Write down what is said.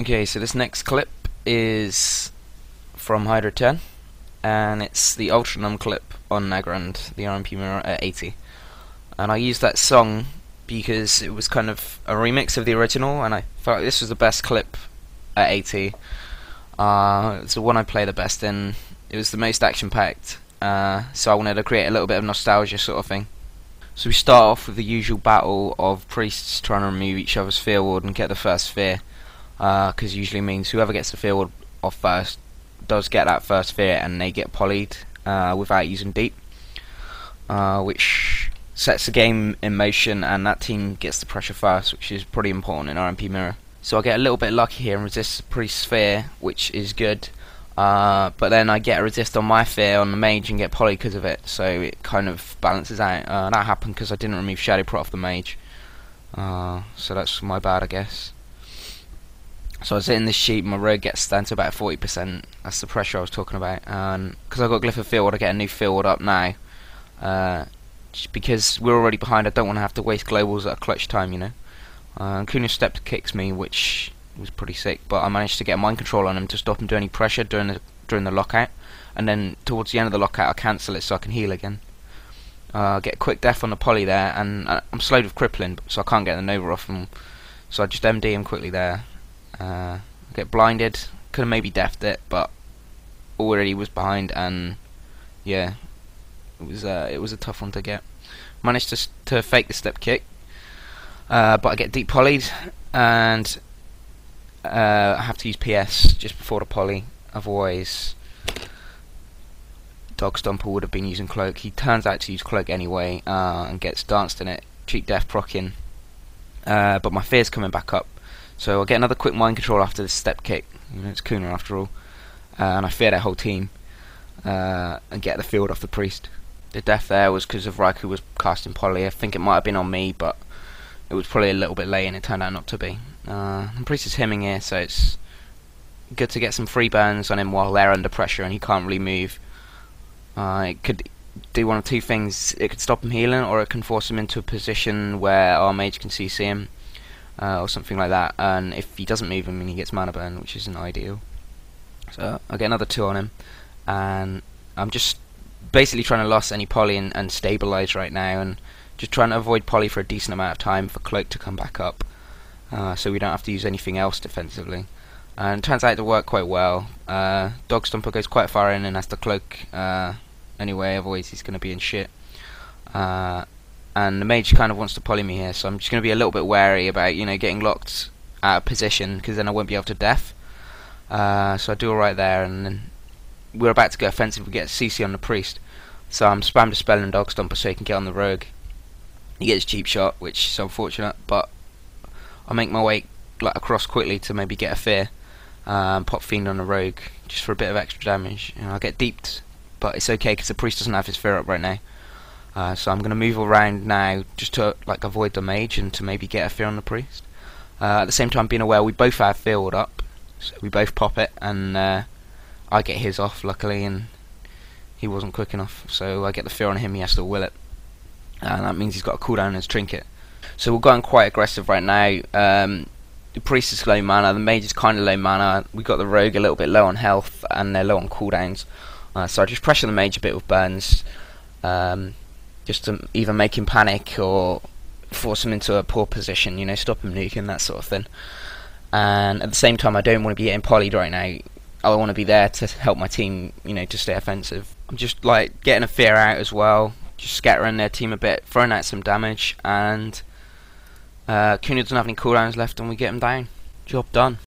Okay, so this next clip is from Hydra 10, and it's the Ultra Num clip on Nagrand, the RMP mirror at 80. And I used that song because it was kind of a remix of the original, and I felt like this was the best clip at 80. It's the one I play the best in. It was the most action-packed, so I wanted to create a little bit of nostalgia sort of thing. So we start off with the usual battle of priests trying to remove each other's fear ward and get the first sphere, because usually means whoever gets the fear ward off first does get that first sphere, and they get polyed without using deep, which sets the game in motion, and that team gets the pressure first, which is pretty important in RMP mirror. So I get a little bit lucky here and resist the priest sphere, which is good. But then I get a resist on my fear on the mage and get poly because of it, so it kind of balances out. That happened because I didn't remove Shadow Prot off the mage, so that's my bad, I guess. So I was hitting this sheep, my rogue gets down to about 40%. That's the pressure I was talking about. And because I've got Glyph of Field, I get a new field up now. Just because we're already behind, I don't want to have to waste globals at a clutch time, you know. Kuna stepped kicks me, which was pretty sick, but I managed to get a mind control on him to stop him doing any pressure during the lockout, and then towards the end of the lockout I cancel it so I can heal again. Get a quick death on the poly there, and I'm slowed with crippling, so I can't get the Nova off him, so I just MD him quickly there. Get blinded, could have maybe deathed it, but already was behind, and yeah, it was a tough one to get. Managed to fake the step kick, but I get deep polyed, and I have to use PS just before the poly, otherwise Dog Stomper would have been using Cloak. He turns out to use Cloak anyway, and gets danced in it, cheap death proccing, but my fear's coming back up, so I get another quick mind control after this step kick. You know, it's Kuna after all, and I fear their whole team, and get the field off the priest. The death there was because of Raikou was casting poly. I think it might have been on me, but it was probably a little bit late and it turned out not to be. And priest is hemming here, so it's good to get some free burns on him while they're under pressure and he can't really move. It could do one of two things. It could stop him healing, or it can force him into a position where our mage can CC him, or something like that. And if he doesn't move him, he gets mana burn, which isn't ideal. So I get another 2 on him, and I'm just basically trying to loss any poly and stabilize right now, and just trying to avoid poly for a decent amount of time for Cloak to come back up, so we don't have to use anything else defensively. And it turns out to work quite well. Dog Stomper goes quite far in and has to Cloak anyway, otherwise he's going to be in shit. And the mage kind of wants to poly me here, so I'm just going to be a little bit wary about, you know, getting locked out of position, because then I won't be able to death. So I do alright there, and then we're about to go offensive. We get CC on the priest, so I'm spam dispelling Dog Stomper so he can get on the rogue. He gets cheap shot, which is unfortunate, but I make my way across quickly to maybe get a fear, pop fiend on the rogue just for a bit of extra damage. You know, I get deeped, but it's okay because the priest doesn't have his fear up right now. So I'm going to move around now just to avoid the mage and to maybe get a fear on the priest. At the same time, being aware we both have field up, so we both pop it, and I get his off luckily, and he wasn't quick enough, so I get the fear on him. He has to will it, and that means he's got a cooldown on his trinket. So we're going quite aggressive right now. The priest is low mana, the mage is kind of low mana, we got the rogue a little bit low on health, and they're low on cooldowns. So I just pressure the mage a bit with burns, just to either make him panic or force him into a poor position, you know, stop him nuking, that sort of thing. And at the same time, I don't want to be getting polyed right now. I want to be there to help my team, you know, to stay offensive. I'm just getting a fear out as well, just scattering their team a bit, throwing out some damage, and Kuna doesn't have any cooldowns left, and we get him down. Job done.